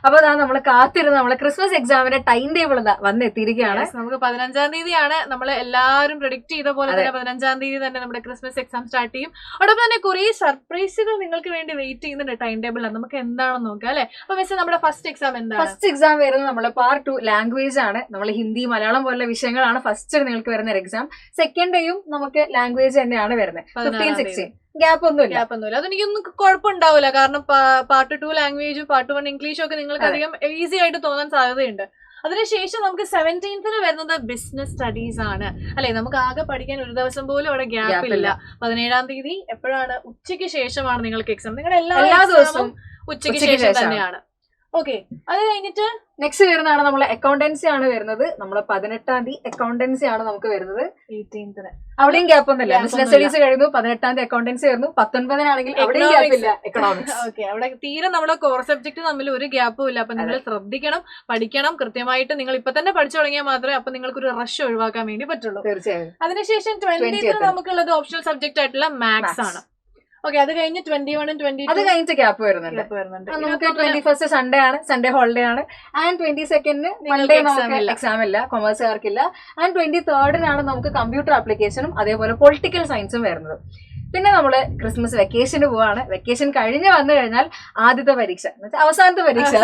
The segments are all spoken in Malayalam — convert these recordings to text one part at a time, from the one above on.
അപ്പൊ നമ്മൾ കാത്തിരുന്ന് നമ്മളെ ക്രിസ്മസ് എക്സാമിന്റെ ടൈം ടേബിൾ വന്നെത്തിയിരിക്കുകയാണ്. നമുക്ക് 15-ാം തീയതിയാണ് നമ്മൾ എല്ലാവരും പ്രെഡിക്ട് ചെയ്ത പോലെ തന്നെ 15-ാം തീയതി തന്നെ നമ്മുടെ ക്രിസ്മസ് എക്സാം സ്റ്റാർട്ട് ചെയ്യും. അതോടൊപ്പം തന്നെ കുറെ സർപ്രൈസുകൾ നിങ്ങൾക്ക് വേണ്ടി വെയിറ്റ് ചെയ്യുന്നുണ്ട് ടൈം ടേബിളിൽ. നമുക്ക് എന്താണെന്ന് നോക്കാം അല്ലെ. അപ്പൊ മിസ് നമ്മുടെ ഫസ്റ്റ് എക്സാം എന്താണ്? ഫസ്റ്റ് എക്സാം വരുന്നത് നമ്മളെ പാർട്ട് 2 ലാംഗ്വേജ് ആണ്. നമ്മൾ ഹിന്ദി മലയാളം പോലുള്ള വിഷയങ്ങളാണ് ഫസ്റ്റ് നിങ്ങൾക്ക് വരുന്ന എക്സാം. സെക്കൻഡ് ഡേയും നമുക്ക് ലാംഗ്വേജ് തന്നെയാണ് വരുന്നത്. 15-16 ഗ്യാപ്പ് ഒന്നുമില്ല. അതെനിക്കൊന്നും കുഴപ്പമുണ്ടാവില്ല. കാരണം പാർട്ട് 2 ലാംഗ്വേജും പാർട്ട് 1 ഇംഗ്ലീഷും ഒക്കെ നിങ്ങൾക്ക് അധികം ഈസി ആയിട്ട് തോന്നാൻ സാധ്യതയുണ്ട്. അതിനുശേഷം നമുക്ക് 17th വരുന്നത് ബിസിനസ് സ്റ്റഡീസ് ആണ് അല്ലെ. നമുക്ക് ആകെ പഠിക്കാൻ ഒരു ദിവസം പോലും അവിടെ ഗ്യാപ്പ് ഇല്ല. 17-ാം തീയതി എപ്പോഴാണ്? ഉച്ചയ്ക്ക് ശേഷമാണ് നിങ്ങൾക്ക് എക്സാം. നിങ്ങളുടെ എല്ലാ ദിവസവും ഉച്ചയ്ക്ക് ശേഷം തന്നെയാണ്. ഓക്കെ, അത് കഴിഞ്ഞിട്ട് നെക്സ്റ്റ് വരുന്നതാണ് നമ്മളെ അക്കൗണ്ടൻസി ആണ് വരുന്നത്. നമ്മള് 18-ാം തീയതി അക്കൗണ്ടൻസി ആണ് നമുക്ക് വരുന്നത്. 18th അവിടെയും ഗ്യാപ്പ് ഒന്നുമില്ല. ബിസിനസ് സ്റ്റഡീസ് കഴിഞ്ഞു, 18-ാം തീയതി അക്കൗണ്ടൻസി വരുന്നു, 19-നാണെങ്കിൽ അവിടെയും ഗ്യാപ്പ് ഇല്ല. എക്കണോമിക്സ്. ഓക്കെ, അവിടെ തീരെ നമ്മുടെ കോർ സബ്ജക്ട് തമ്മിൽ ഒരു ഗ്യാപ്പും ഇല്ല. അപ്പൊ നിങ്ങൾ ശ്രദ്ധിക്കണം, പഠിക്കണം കൃത്യമായിട്ട്. നിങ്ങൾ ഇപ്പൊ തന്നെ പഠിച്ചു തുടങ്ങിയാൽ മാത്രമേ അപ്പൊ നിങ്ങൾക്ക് ഒരു റഷ് ഒഴിവാക്കാൻ വേണ്ടി പറ്റുള്ളൂ. തീർച്ചയായും. അതിനുശേഷം 20th നമുക്കുള്ളത് ഓപ്ഷണൽ സബ്ജക്ട് ആയിട്ടുള്ള മാത്സ് ആണ്. ഓക്കെ, അത് കഴിഞ്ഞ് 21 22 അത് കഴിഞ്ഞിട്ട് ഗ്യാപ്പ് വരുന്നുണ്ട്. നമുക്ക് 21st സൺഡേ ആണ്, സൺഡേ ഹോളിഡേ ആണ്. ആൻഡ് 22nd മൺഡേ നമുക്ക് എക്സാം ഇല്ല, കൊമേഴ്സുകാർക്കില്ല. ആൻഡ് 23rd നമുക്ക് കമ്പ്യൂട്ടർ ആപ്ലിക്കേഷനും അതേപോലെ പൊളിറ്റിക്കൽ സയൻസും വരുന്നത്. പിന്നെ നമ്മള് ക്രിസ്മസ് വെക്കേഷന് പോവാണ്. വെക്കേഷൻ കഴിഞ്ഞ് വന്നു കഴിഞ്ഞാൽ ആദ്യത്തെ പരീക്ഷ, അവസാനത്തെ പരീക്ഷ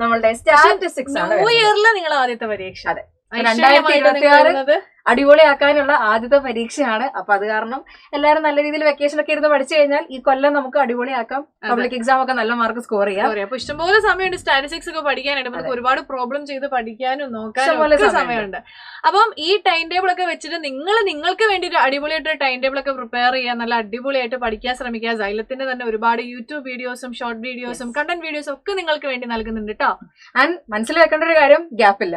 നമ്മളുടെ സ്റ്റാറ്റിസ്റ്റിക്സ് ആണ്. ന്യൂ ഇയറിലെ നിങ്ങൾ ആദ്യത്തെ പരീക്ഷ. അതെ, 2026 അടിപൊളിയാക്കാനുള്ള ആദ്യത്തെ പരീക്ഷയാണ്. അപ്പൊ അത് കാരണം എല്ലാവരും നല്ല രീതിയിൽ വെക്കേഷൻ ഒക്കെ ഇരുന്ന് പഠിച്ചു കഴിഞ്ഞാൽ ഈ കൊല്ലം നമുക്ക് അടിപൊളിയാക്കാം. പബ്ലിക് എക്സാം ഒക്കെ നല്ല മാർക്ക് സ്കോർ ചെയ്യാം. അപ്പൊ ഇഷ്ടംപോലെ സമയമുണ്ട് സ്റ്റാറ്റിസ്റ്റിക്സ് ഒക്കെ പഠിക്കാനായിട്ട്. നമുക്ക് ഒരുപാട് പ്രോബ്ലം ചെയ്ത് പഠിക്കാനും നോക്കാനും സമയമുണ്ട്. അപ്പം ഈ ടൈം ടേബിൾ ഒക്കെ വെച്ചിട്ട് നിങ്ങൾക്ക് വേണ്ടി ഒരു അടിപൊളിയായിട്ട് ടൈം ടേബിൾ ഒക്കെ പ്രിപ്പയർ ചെയ്യാൻ, നല്ല അടിപൊളിയായിട്ട് പഠിക്കാൻ ശ്രമിക്കുക. സൈലത്തിന്റെ തന്നെ ഒരുപാട് യൂട്യൂബ് വീഡിയോസും ഷോർട്ട് വീഡിയോസും കണ്ടന്റ് വീഡിയോസും ഒക്കെ നിങ്ങൾക്ക് വേണ്ടി നൽകുന്നുണ്ട് കേട്ടോ. ആൻഡ് മനസ്സിൽ വെക്കേണ്ട ഒരു കാര്യം, ഗ്യാപ്പില്ല.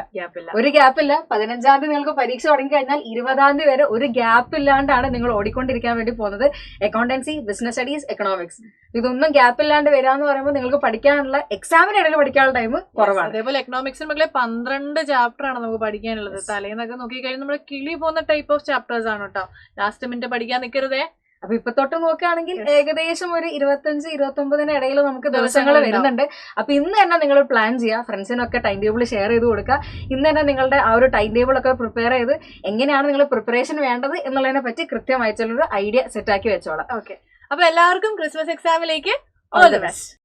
ഒരു ഗ്യാപ്പില്ല. 15-ാം തീയതി നിങ്ങൾക്ക് പരീക്ഷ തുടങ്ങി കഴിഞ്ഞാൽ 20-ാം തീയതി വരെ ഒരു ഗ്യാപ്പ് ഇല്ലാണ്ടാണ് നിങ്ങൾ ഓടിക്കൊണ്ടിരിക്കാൻ വേണ്ടി പോകുന്നത്. അക്കൗണ്ടൻസി, ബിസിനസ് സ്റ്റഡീസ്, എക്കണോമിക്സ്, ഇതൊന്നും ഗ്യാപ്പ് ഇല്ലാണ്ട് വരാന്ന് പറയുമ്പോൾ നിങ്ങൾക്ക് പഠിക്കാനുള്ള എക്സാമിനിടയിൽ പഠിക്കാനുള്ള ടൈം കുറവാണ്. അതേപോലെ എക്കണോമിക്സിന് മക്കളെ 12 ചാപ്റ്റർ ആണ് നമുക്ക് പഠിക്കാനുള്ളത്. തലേന്നൊക്കെ നോക്കിക്കഴിഞ്ഞാൽ നമ്മൾ കിളി പോകുന്ന ടൈപ്പ് ഓഫ് ചാപ്റ്റേഴ്സ് ആണ് കേട്ടോ. ലാസ്റ്റ് മിനിറ്റ് പഠിക്കാൻ നിൽക്കരുതേ. അപ്പൊ ഇപ്പൊ തൊട്ട് നോക്കുകയാണെങ്കിൽ ഏകദേശം ഒരു 25-29 ഇടയിൽ നമുക്ക് ദിവസങ്ങൾ വരുന്നുണ്ട്. അപ്പൊ ഇന്ന് തന്നെ നിങ്ങൾ പ്ലാൻ ചെയ്യുക, ഫ്രണ്ട്സിനൊക്കെ ടൈം ടേബിൾ ഷെയർ ചെയ്ത് കൊടുക്കുക. ഇന്ന് തന്നെ നിങ്ങളുടെ ആ ഒരു ടൈം ടേബിൾ ഒക്കെ പ്രിപ്പയർ ചെയ്ത് എങ്ങനെയാണ് നിങ്ങൾ പ്രിപ്പറേഷൻ വേണ്ടത് എന്നുള്ളതിനെ പറ്റി കൃത്യമായിട്ടുള്ളൊരു ഐഡിയ സെറ്റ് ആക്കി വെച്ചോളാം. ഓക്കെ, അപ്പൊ എല്ലാവർക്കും ക്രിസ്മസ് എക്സാമിലേക്ക് ഓൾ ദി ബെസ്റ്റ്.